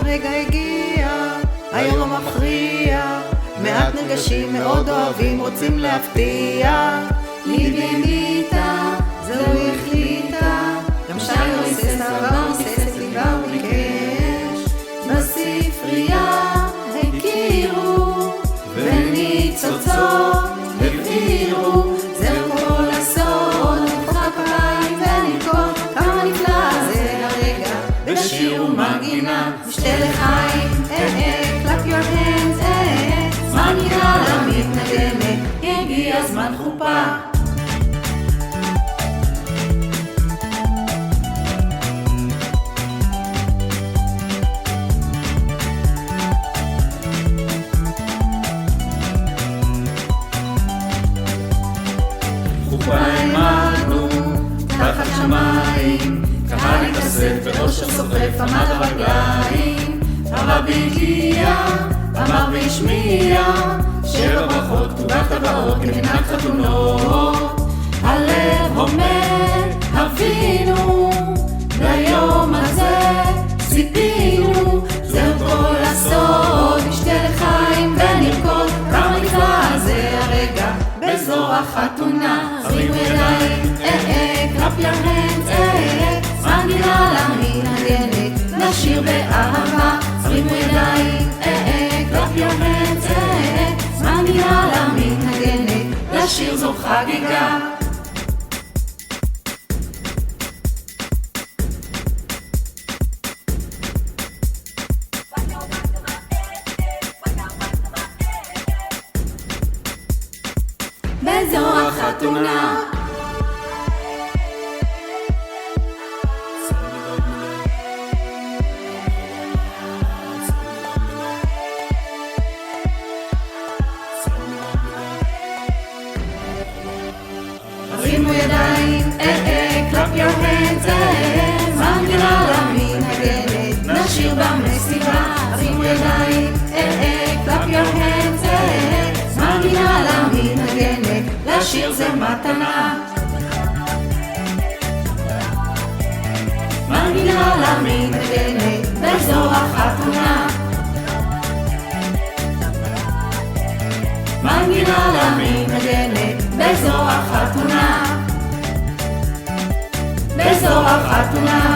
הרגע הגיע, היום המכריע, מעט נרגשים מאוד אוהבים, רוצים להפתיע. ליבי המיתה, זהו החליטה, גם שי ריסס עבר, ריסס ליבה וביקש. בספרייה הכירו, וניצוצות הבהירו, זהו כל הסוד, נמחא כפיים ונרקוד, כמה נפלא זה הרגע, בשיר ומנגינה, נשתה לחיים, clap your hands, זמן גינה למתנגנת, הגיע זמן חופה. חופה העמדנו תחת שמיים, קהל התאסף ואושר סוחף עמד הרגליים. הרבי הגיע, אמר והשמיע, שבע ברכות כתובת הבאות כמנהג חתונות. הלב עומד, הבינו, ליום הזה ציפינו, זהו כל הסוד, נשתה לחיים ונרקוד, כמה נפלא זה הרגע, באזור החתונה. הרימו ידיים, clap your hands, זמן גינה למנגנת, נשיר באהבה. הרימו ידיים, clap your hands, זמן גינה למנגנת, לשיר זו חגיגה. באזור החתונה הרימו ידיים, clap your hands, זמן גינה למנגנת, נשיר במסיבה. הרימו ידיים, clap your hands, זמן גינה למנגנת, לשיר זה מתנה. זמן גינה למנגנת, באזור החתונה. זמן גינה למנגנת, באזור החתונה. באזור החתונה.